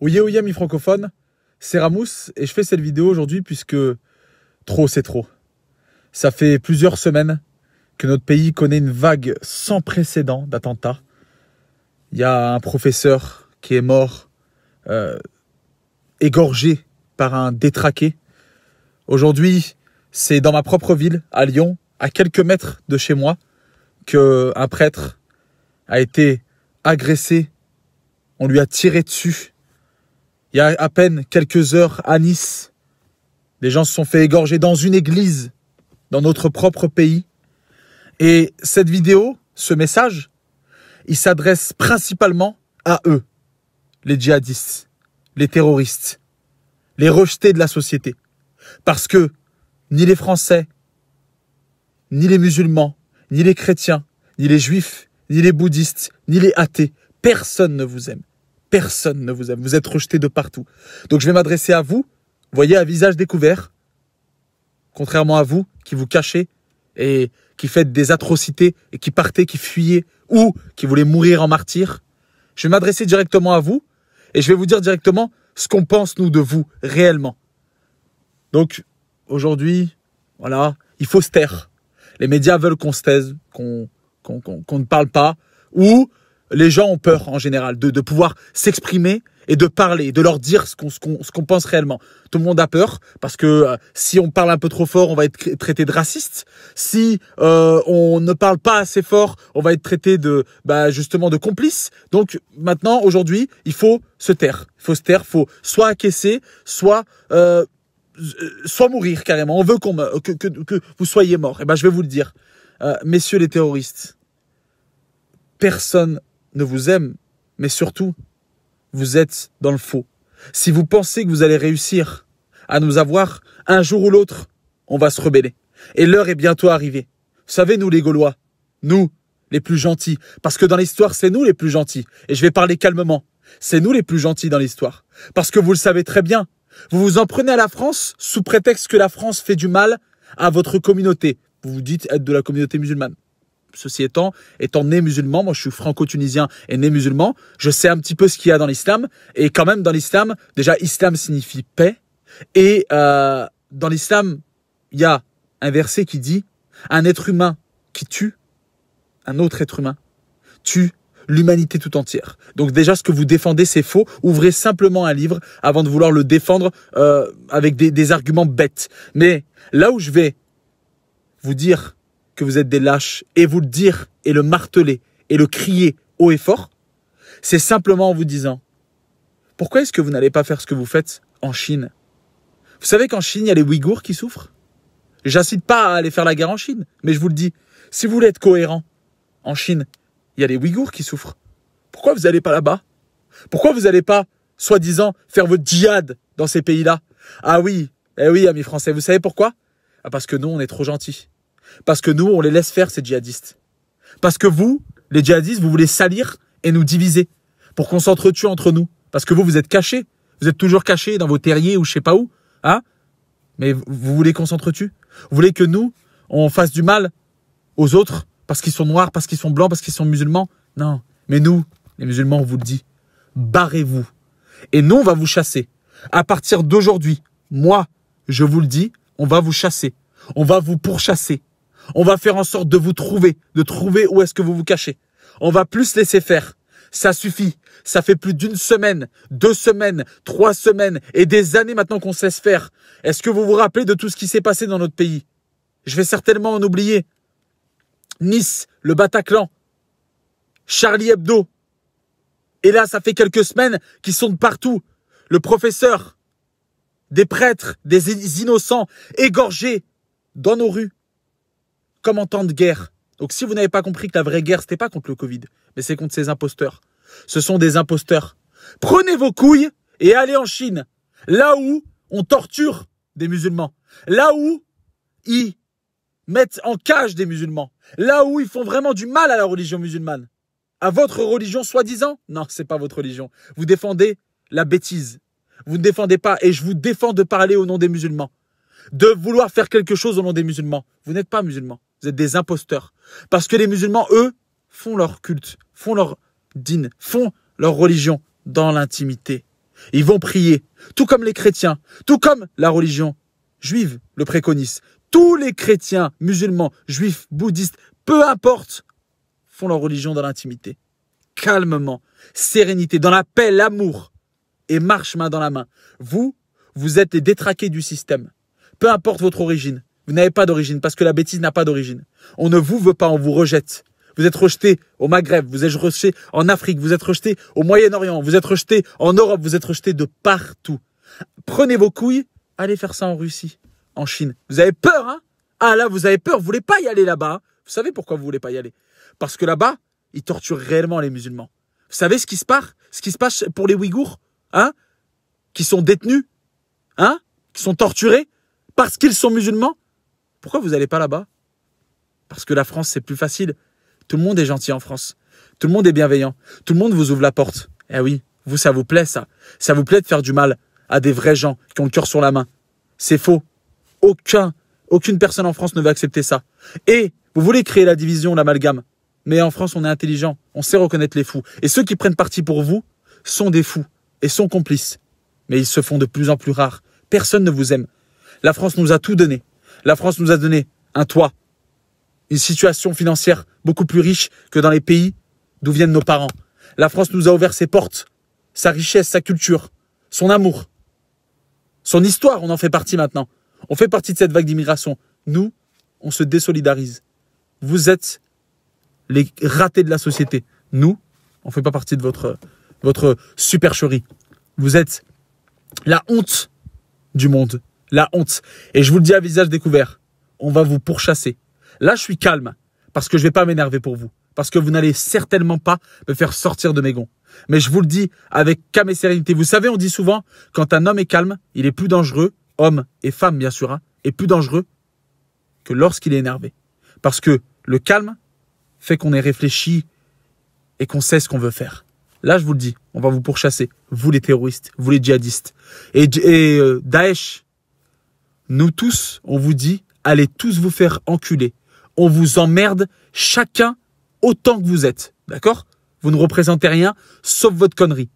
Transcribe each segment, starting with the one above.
Oyez oyez amis francophones, c'est Ramous et je fais cette vidéo aujourd'hui puisque trop c'est trop. Ça fait plusieurs semaines que notre pays connaît une vague sans précédent d'attentats. Il y a un professeur qui est mort égorgé par un détraqué. Aujourd'hui, c'est dans ma propre ville, à Lyon, à quelques mètres de chez moi, qu'un prêtre a été agressé. On lui a tiré dessus. Il y a à peine quelques heures à Nice, les gens se sont fait égorger dans une église, dans notre propre pays. Et cette vidéo, ce message, il s'adresse principalement à eux, les djihadistes, les terroristes, les rejetés de la société. Parce que ni les Français, ni les musulmans, ni les chrétiens, ni les juifs, ni les bouddhistes, ni les athées, personne ne vous aime. Personne ne vous aime. Vous êtes rejetés de partout. Donc je vais m'adresser à vous, vous voyez, à visage découvert, contrairement à vous qui vous cachez et qui faites des atrocités et qui partez, qui fuyez ou qui voulez mourir en martyr. Je vais m'adresser directement à vous et je vais vous dire directement ce qu'on pense, nous, de vous, réellement. Donc, aujourd'hui, voilà, il faut se taire. Les médias veulent qu'on se taise, qu'on ne parle pas, ou les gens ont peur, en général, de pouvoir s'exprimer et de parler, de leur dire ce qu'on pense réellement. Tout le monde a peur, parce que si on parle un peu trop fort, on va être traité de raciste. Si on ne parle pas assez fort, on va être traité justement de complice. Donc maintenant, aujourd'hui, il faut se taire. Il faut se taire, il faut soit acquiescer, soit mourir carrément. On veut que vous soyez morts. Et ben, je vais vous le dire. Messieurs les terroristes, personne ne vous aime, mais surtout, vous êtes dans le faux. Si vous pensez que vous allez réussir à nous avoir, un jour ou l'autre, on va se rebeller. Et l'heure est bientôt arrivée. Vous savez, nous les Gaulois, nous, les plus gentils, parce que dans l'histoire, c'est nous les plus gentils. Et je vais parler calmement. C'est nous les plus gentils dans l'histoire. Parce que vous le savez très bien, vous vous en prenez à la France sous prétexte que la France fait du mal à votre communauté. Vous vous dites être de la communauté musulmane. Ceci étant né musulman, moi je suis franco-tunisien et né musulman, je sais un petit peu ce qu'il y a dans l'islam. Et quand même dans l'islam, déjà islam signifie paix. Et dans l'islam, il y a un verset qui dit « Un être humain qui tue un autre être humain tue l'humanité tout entière. » Donc déjà ce que vous défendez c'est faux. Ouvrez simplement un livre avant de vouloir le défendre avec des arguments bêtes. Mais là où je vais vous dire que vous êtes des lâches, et vous le dire, et le marteler, et le crier haut et fort, c'est simplement en vous disant, pourquoi est-ce que vous n'allez pas faire ce que vous faites en Chine? Vous savez qu'en Chine, il y a les Ouïghours qui souffrent? J'incite pas à aller faire la guerre en Chine, mais je vous le dis, si vous voulez être cohérent, en Chine, il y a les Ouïghours qui souffrent. Pourquoi vous n'allez pas là-bas? Pourquoi vous n'allez pas, soi-disant, faire votre djihad dans ces pays-là? Ah oui, eh oui, amis français, vous savez pourquoi? Parce que nous, on est trop gentils. Parce que nous, on les laisse faire, ces djihadistes. Parce que vous, les djihadistes, vous voulez salir et nous diviser pour qu'on s'entretue entre nous. Parce que vous êtes cachés. Vous êtes toujours cachés dans vos terriers ou je sais pas où. Hein? Mais vous voulez qu'on s'entretue? Vous voulez que nous, on fasse du mal aux autres parce qu'ils sont noirs, parce qu'ils sont blancs, parce qu'ils sont musulmans? Non. Mais nous, les musulmans, on vous le dit. Barrez-vous. Et nous, on va vous chasser. À partir d'aujourd'hui, moi, je vous le dis, on va vous chasser. On va vous pourchasser. On va faire en sorte de vous trouver, de trouver où est-ce que vous vous cachez. On va plus laisser faire. Ça suffit. Ça fait plus d'une semaine, 2 semaines, 3 semaines et des années maintenant qu'on se laisse faire. Est-ce que vous vous rappelez de tout ce qui s'est passé dans notre pays? Je vais certainement en oublier. Nice, le Bataclan, Charlie Hebdo. Et là, ça fait quelques semaines qu'ils sont de partout. Le professeur, des prêtres, des innocents, égorgés dans nos rues. Comme en temps de guerre. Donc si vous n'avez pas compris que la vraie guerre, c'était pas contre le Covid, mais c'est contre ces imposteurs. Ce sont des imposteurs. Prenez vos couilles et allez en Chine. Là où on torture des musulmans. Là où ils mettent en cage des musulmans. Là où ils font vraiment du mal à la religion musulmane. À votre religion soi-disant? Non, c'est pas votre religion. Vous défendez la bêtise. Vous ne défendez pas, et je vous défends de parler au nom des musulmans. De vouloir faire quelque chose au nom des musulmans. Vous n'êtes pas musulmans. Vous êtes des imposteurs. Parce que les musulmans, eux, font leur culte, font leur dîn, font leur religion dans l'intimité. Ils vont prier, tout comme les chrétiens, tout comme la religion juive le préconise. Tous les chrétiens, musulmans, juifs, bouddhistes, peu importe, font leur religion dans l'intimité. Calmement, sérénité, dans la paix, l'amour, et marchent main dans la main. Vous êtes les détraqués du système. Peu importe votre origine, vous n'avez pas d'origine, parce que la bêtise n'a pas d'origine. On ne vous veut pas, on vous rejette. Vous êtes rejetés au Maghreb, vous êtes rejetés en Afrique, vous êtes rejetés au Moyen-Orient, vous êtes rejetés en Europe, vous êtes rejetés de partout. Prenez vos couilles, allez faire ça en Russie, en Chine. Vous avez peur, hein? Ah là, vous avez peur, vous voulez pas y aller là-bas. Hein? Vous savez pourquoi vous voulez pas y aller? Parce que là-bas, ils torturent réellement les musulmans. Vous savez ce qui se passe pour les Ouïghours, hein? Qui sont détenus, hein? Qui sont torturés parce qu'ils sont musulmans. Pourquoi vous n'allez pas là-bas? Parce que la France, c'est plus facile. Tout le monde est gentil en France. Tout le monde est bienveillant. Tout le monde vous ouvre la porte. Eh oui, vous, ça vous plaît, ça. Ça vous plaît de faire du mal à des vrais gens qui ont le cœur sur la main. C'est faux. Aucune personne en France ne va accepter ça. Et vous voulez créer la division, l'amalgame. Mais en France, on est intelligent. On sait reconnaître les fous. Et ceux qui prennent parti pour vous sont des fous et sont complices. Mais ils se font de plus en plus rares. Personne ne vous aime. La France nous a tout donné. La France nous a donné un toit, une situation financière beaucoup plus riche que dans les pays d'où viennent nos parents. La France nous a ouvert ses portes, sa richesse, sa culture, son amour, son histoire, on en fait partie maintenant. On fait partie de cette vague d'immigration. Nous, on se désolidarise. Vous êtes les ratés de la société. Nous, on ne fait pas partie de votre supercherie. Vous êtes la honte du monde. La honte. Et je vous le dis à visage découvert, on va vous pourchasser. Là, je suis calme, parce que je ne vais pas m'énerver pour vous. Parce que vous n'allez certainement pas me faire sortir de mes gonds. Mais je vous le dis avec calme et sérénité. Vous savez, on dit souvent, quand un homme est calme, il est plus dangereux, homme et femme bien sûr, hein, est plus dangereux que lorsqu'il est énervé. Parce que le calme fait qu'on est réfléchi et qu'on sait ce qu'on veut faire. Là, je vous le dis, on va vous pourchasser. Vous les terroristes, vous les djihadistes. Et Daesh, nous tous, on vous dit, allez tous vous faire enculer. On vous emmerde chacun autant que vous êtes. D'accord? Vous ne représentez rien, sauf votre connerie.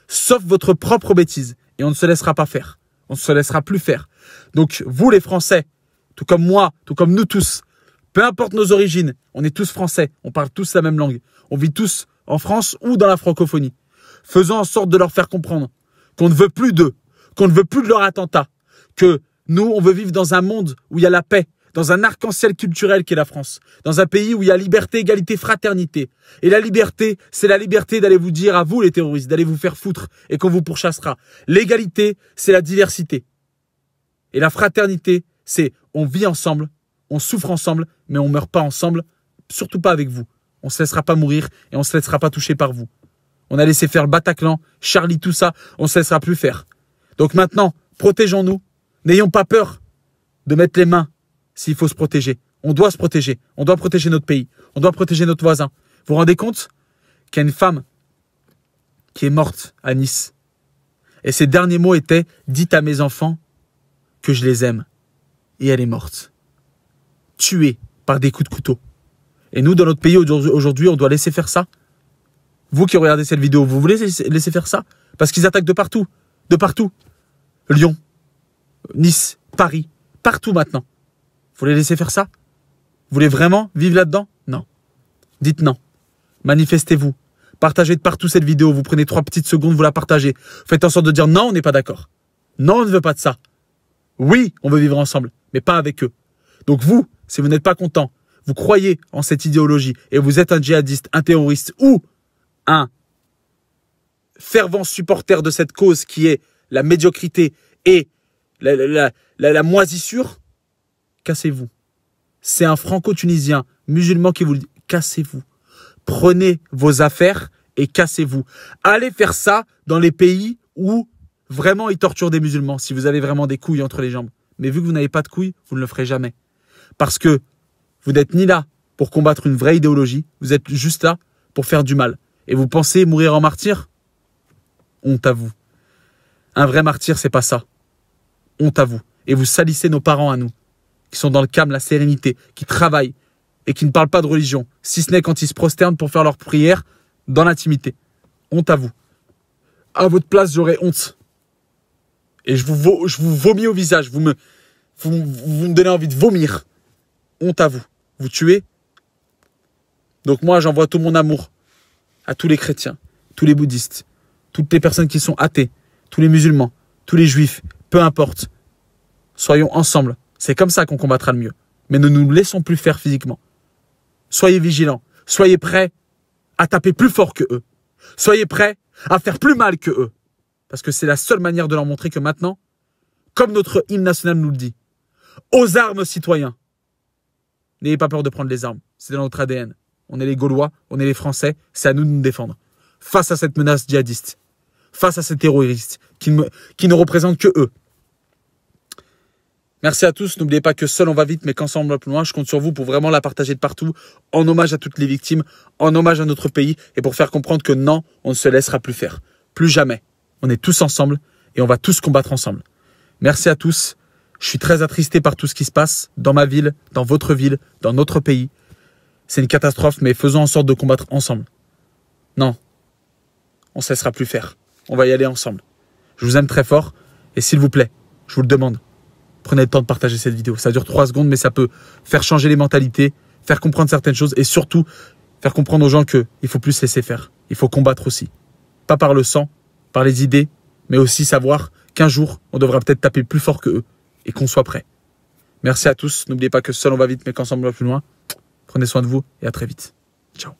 Sauf votre propre bêtise. Et on ne se laissera pas faire. On ne se laissera plus faire. Donc, vous les Français, tout comme moi, tout comme nous tous, peu importe nos origines, on est tous Français. On parle tous la même langue. On vit tous en France ou dans la francophonie. Faisons en sorte de leur faire comprendre qu'on ne veut plus d'eux, qu'on ne veut plus de leur attentat, que nous, on veut vivre dans un monde où il y a la paix, dans un arc-en-ciel culturel qui est la France, dans un pays où il y a liberté, égalité, fraternité. Et la liberté, c'est la liberté d'aller vous dire à vous, les terroristes, d'aller vous faire foutre et qu'on vous pourchassera. L'égalité, c'est la diversité. Et la fraternité, c'est on vit ensemble, on souffre ensemble, mais on ne meurt pas ensemble, surtout pas avec vous. On ne se laissera pas mourir et on ne se laissera pas toucher par vous. On a laissé faire le Bataclan, Charlie, tout ça, on ne se laissera plus faire. Donc maintenant, protégeons-nous. N'ayons pas peur de mettre les mains s'il faut se protéger. On doit se protéger. On doit protéger notre pays. On doit protéger notre voisin. Vous vous rendez compte qu'il y a une femme qui est morte à Nice. Et ses derniers mots étaient « Dites à mes enfants que je les aime. » Et elle est morte. Tuée par des coups de couteau. Et nous, dans notre pays, aujourd'hui, on doit laisser faire ça. Vous qui regardez cette vidéo, vous voulez laisser faire ça? Parce qu'ils attaquent de partout. De partout. Lyon, Nice, Paris, partout maintenant. Vous voulez laisser faire ça? Vous voulez vraiment vivre là-dedans? Non. Dites non. Manifestez-vous. Partagez de partout cette vidéo. Vous prenez 3 petites secondes, vous la partagez. Faites en sorte de dire non, on n'est pas d'accord. Non, on ne veut pas de ça. Oui, on veut vivre ensemble, mais pas avec eux. Donc vous, si vous n'êtes pas content, vous croyez en cette idéologie et vous êtes un djihadiste, un terroriste ou un fervent supporter de cette cause qui est la médiocrité et la moisissure, cassez-vous. C'est un franco-tunisien musulman qui vous le dit. Cassez-vous. Prenez vos affaires et cassez-vous. Allez faire ça dans les pays où vraiment ils torturent des musulmans, si vous avez vraiment des couilles entre les jambes. Mais vu que vous n'avez pas de couilles, vous ne le ferez jamais. Parce que vous n'êtes ni là pour combattre une vraie idéologie, vous êtes juste là pour faire du mal. Et vous pensez mourir en martyr? Honte à vous. Un vrai martyr, c'est pas ça. Honte à vous. Et vous salissez nos parents à nous, qui sont dans le calme, la sérénité, qui travaillent et qui ne parlent pas de religion, si ce n'est quand ils se prosternent pour faire leur prière dans l'intimité. Honte à vous. à votre place, j'aurais honte. Et je vous vomis au visage. Vous me donnez envie de vomir. Honte à vous. Vous tuez. Donc moi, j'envoie tout mon amour à tous les chrétiens, tous les bouddhistes, toutes les personnes qui sont athées, tous les musulmans, tous les juifs, peu importe. Soyons ensemble. C'est comme ça qu'on combattra le mieux. Mais ne nous laissons plus faire physiquement. Soyez vigilants. Soyez prêts à taper plus fort que eux. Soyez prêts à faire plus mal que eux. Parce que c'est la seule manière de leur montrer que maintenant, comme notre hymne national nous le dit, aux armes, citoyens. N'ayez pas peur de prendre les armes. C'est dans notre ADN. On est les Gaulois, on est les Français. C'est à nous de nous défendre. Face à cette menace djihadiste. Face à ces terroristes qui ne représentent que eux. Merci à tous. N'oubliez pas que seul on va vite, mais qu'ensemble on va plus loin. Je compte sur vous pour vraiment la partager de partout, en hommage à toutes les victimes, en hommage à notre pays, et pour faire comprendre que non, on ne se laissera plus faire. Plus jamais. On est tous ensemble, et on va tous combattre ensemble. Merci à tous. Je suis très attristé par tout ce qui se passe, dans ma ville, dans votre ville, dans notre pays. C'est une catastrophe, mais faisons en sorte de combattre ensemble. Non. On ne se laissera plus faire. On va y aller ensemble. Je vous aime très fort, et s'il vous plaît, je vous le demande, prenez le temps de partager cette vidéo. Ça dure 3 secondes, mais ça peut faire changer les mentalités, faire comprendre certaines choses et surtout faire comprendre aux gens qu'il ne faut plus se laisser faire. Il faut combattre aussi. Pas par le sang, par les idées, mais aussi savoir qu'un jour, on devra peut-être taper plus fort que eux et qu'on soit prêt. Merci à tous. N'oubliez pas que seul on va vite, mais qu'ensemble on va plus loin. Prenez soin de vous et à très vite. Ciao.